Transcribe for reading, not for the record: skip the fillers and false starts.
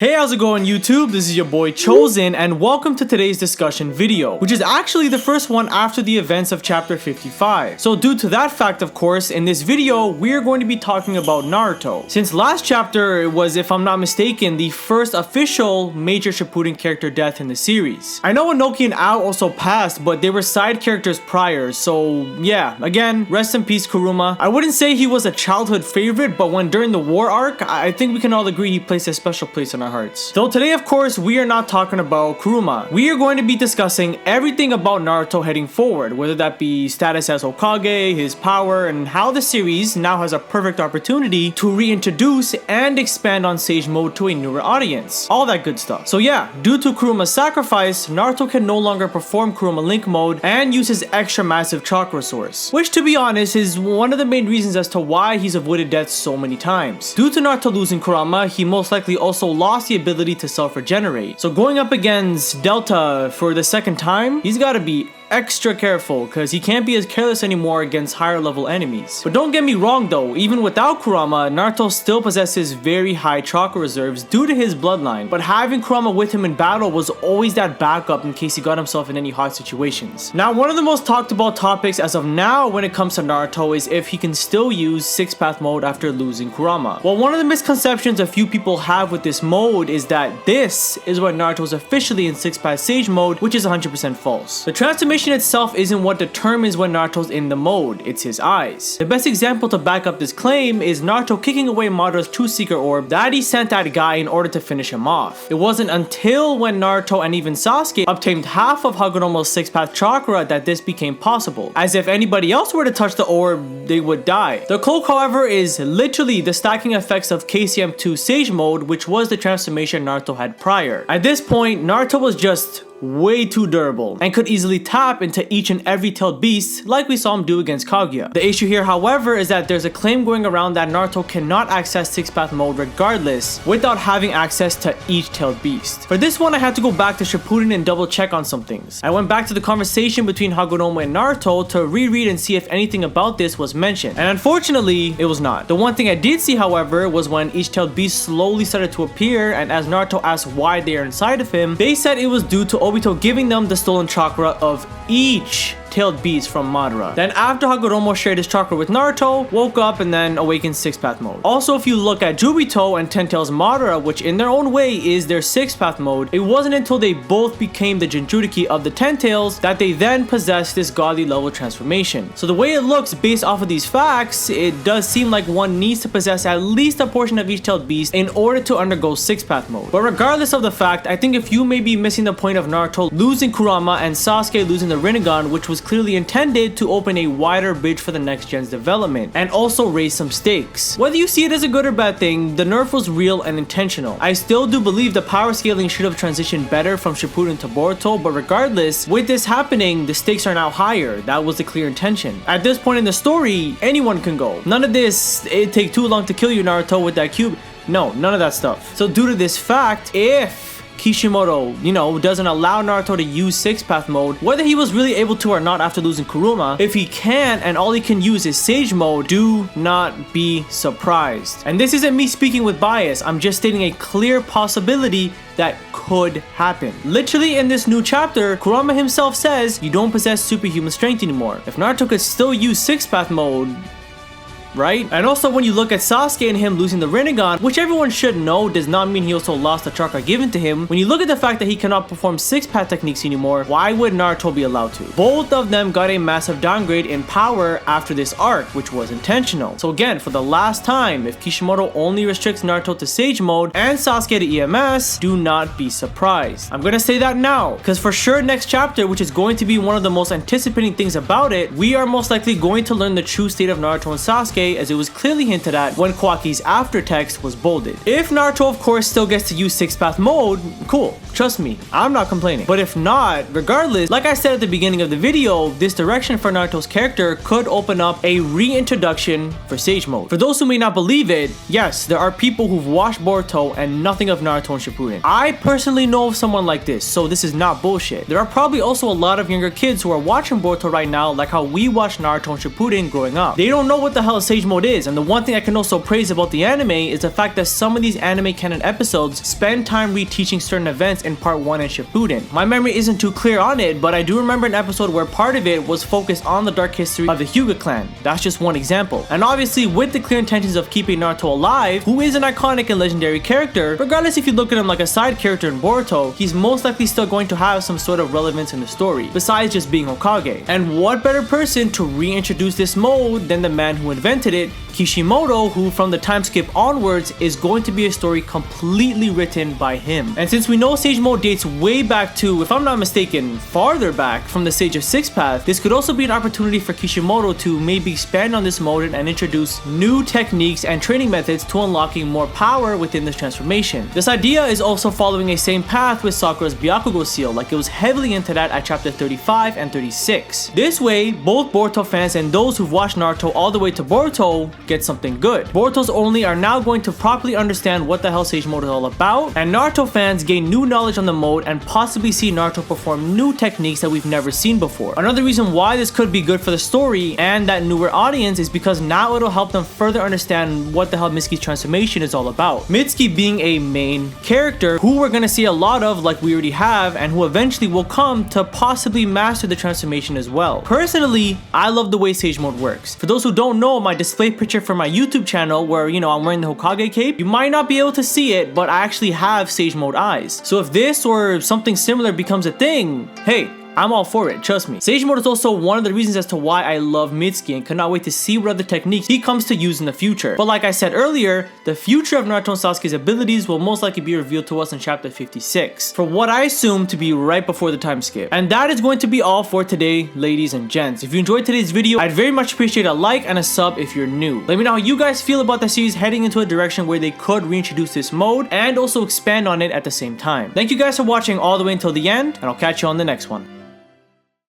Hey, how's it going YouTube? This is your boy Chosen and welcome to today's discussion video, which is actually the first one after the events of chapter 55. So due to that fact, of course, in this video, we're going to be talking about Naruto. Since last chapter was, if I'm not mistaken, the first official major Shippuden character death in the series. I know Inoki and Ao also passed, but they were side characters prior, so yeah, again, rest in peace Kuruma. I wouldn't say he was a childhood favorite, but when during the war arc, I think we can all agree he placed a special place in our hearts. So today, of course, we are not talking about Kuruma. We are going to be discussing everything about Naruto heading forward, whether that be status as Hokage, his power, and how the series now has a perfect opportunity to reintroduce and expand on Sage Mode to a newer audience. All that good stuff. So yeah, due to Kuruma's sacrifice, Naruto can no longer perform Kuruma Link Mode and use his extra massive chakra source, which to be honest is one of the main reasons as to why he's avoided death so many times. Due to Naruto losing Kurama, he most likely also lost the ability to self-regenerate. So going up against Delta for the second time, he's got to be extra careful because he can't be as careless anymore against higher level enemies. But don't get me wrong though, even without Kurama, Naruto still possesses very high chakra reserves due to his bloodline, but having Kurama with him in battle was always that backup in case he got himself in any hot situations. Now, one of the most talked about topics as of now when it comes to Naruto is if he can still use Six Path Mode after losing Kurama. Well, one of the misconceptions a few people have with this mode is that this is when Naruto is officially in Six Path Sage Mode, which is 100% false. The transformation itself isn't what determines when Naruto's in the mode, it's his eyes. The best example to back up this claim is Naruto kicking away Madara's Truth Seeker Orb that he sent that guy in order to finish him off. It wasn't until when Naruto and even Sasuke obtained half of Hagoromo's Six Path Chakra that this became possible, as if anybody else were to touch the orb, they would die. The cloak, however, is literally the stacking effects of KCM2 Sage Mode, which was the transformation Naruto had prior. At this point, Naruto was just way too durable and could easily tap into each and every tailed beast like we saw him do against Kaguya. The issue here, however, is that there's a claim going around that Naruto cannot access Six Path Mode regardless without having access to each tailed beast. For this one, I had to go back to Shippuden and double check on some things. I went back to the conversation between Hagoromo and Naruto to reread and see if anything about this was mentioned, and unfortunately it was not. The one thing I did see, however, was when each tailed beast slowly started to appear, and as Naruto asked why they are inside of him, they said it was due to Obito giving them the stolen chakra of each tailed beast from Madara. Then after Hagoromo shared his chakra with Naruto, woke up and then awakened Six Path Mode. Also, if you look at Jubito and Ten Tails Madara, which in their own way is their Six Path Mode, it wasn't until they both became the Jinchuriki of the Ten Tails that they then possessed this godly level transformation. So the way it looks based off of these facts, it does seem like one needs to possess at least a portion of each tailed beast in order to undergo Six Path Mode. But regardless of the fact, I think if you may be missing the point of Naruto losing Kurama and Sasuke losing the Rinnegan, which was clearly intended to open a wider bridge for the next gen's development and also raise some stakes. Whether you see it as a good or bad thing, the nerf was real and intentional. I still do believe the power scaling should have transitioned better from Shippuden to Boruto, but regardless, with this happening, the stakes are now higher. That was the clear intention. At this point in the story, anyone can go. None of this, it'd take too long to kill you Naruto with that cube. No, none of that stuff. So due to this fact, if Kishimoto, doesn't allow Naruto to use Six Path Mode, whether he was really able to or not after losing Kuruma, if he can and all he can use is Sage Mode, do not be surprised. And this isn't me speaking with bias, I'm just stating a clear possibility that could happen. Literally in this new chapter, Kurama himself says you don't possess superhuman strength anymore. If Naruto could still use Six Path Mode, right? And also when you look at Sasuke and him losing the Rinnegan, which everyone should know does not mean he also lost the chakra given to him, when you look at the fact that he cannot perform Six Path techniques anymore, why would Naruto be allowed to? Both of them got a massive downgrade in power after this arc, which was intentional. So again, for the last time, if Kishimoto only restricts Naruto to Sage Mode and Sasuke to EMS, do not be surprised. I'm gonna say that now, because for sure next chapter, which is going to be one of the most anticipating things about it, we are most likely going to learn the true state of Naruto and Sasuke, as it was clearly hinted at when Kwaki's aftertext was bolded. If Naruto, of course, still gets to use Six Path Mode, cool. Trust me, I'm not complaining. But if not, regardless, like I said at the beginning of the video, this direction for Naruto's character could open up a reintroduction for Sage Mode. For those who may not believe it, yes, there are people who've watched Boruto and nothing of Naruto and Shippuden. I personally know of someone like this, so this is not bullshit. There are probably also a lot of younger kids who are watching Boruto right now like how we watched Naruto and Shippuden growing up. They don't know what the hell Sage Mode is, and the one thing I can also praise about the anime is the fact that some of these anime canon episodes spend time reteaching certain events in part 1 and Shippuden. My memory isn't too clear on it, but I do remember an episode where part of it was focused on the dark history of the Hyuga clan. That's just one example. And obviously, with the clear intentions of keeping Naruto alive, who is an iconic and legendary character, regardless if you look at him like a side character in Boruto, he's most likely still going to have some sort of relevance in the story, besides just being Hokage. And what better person to reintroduce this mode than the man who invented it, Kishimoto, who from the time skip onwards is going to be a story completely written by him. And since we know Sage Mode dates way back to, if I'm not mistaken, farther back from the Sage of Six Path, this could also be an opportunity for Kishimoto to maybe expand on this mode and introduce new techniques and training methods to unlocking more power within this transformation. This idea is also following a same path with Sakura's Byakugo seal, like it was heavily into that at chapter 35 and 36. This way, both Boruto fans and those who've watched Naruto all the way to Boruto get something good. Boruto's only are now going to properly understand what the hell Sage Mode is all about, and Naruto fans gain new knowledge on the mode and possibly see Naruto perform new techniques that we've never seen before. Another reason why this could be good for the story and that newer audience is because now it'll help them further understand what the hell Mitsuki's transformation is all about. Mitsuki being a main character who we're gonna see a lot of, like we already have, and who eventually will come to possibly master the transformation as well. Personally, I love the way Sage Mode works. For those who don't know, my display picture for my YouTube channel where, I'm wearing the Hokage cape, you might not be able to see it, but I actually have Sage Mode eyes. So if this or something similar becomes a thing, hey, I'm all for it, trust me. Sage Mode is also one of the reasons as to why I love Mitsuki and cannot wait to see what other techniques he comes to use in the future. But like I said earlier, the future of Naruto and Sasuke's abilities will most likely be revealed to us in chapter 56, for what I assume to be right before the time skip. And that is going to be all for today, ladies and gents. If you enjoyed today's video, I'd very much appreciate a like and a sub if you're new. Let me know how you guys feel about the series heading into a direction where they could reintroduce this mode and also expand on it at the same time. Thank you guys for watching all the way until the end, and I'll catch you on the next one.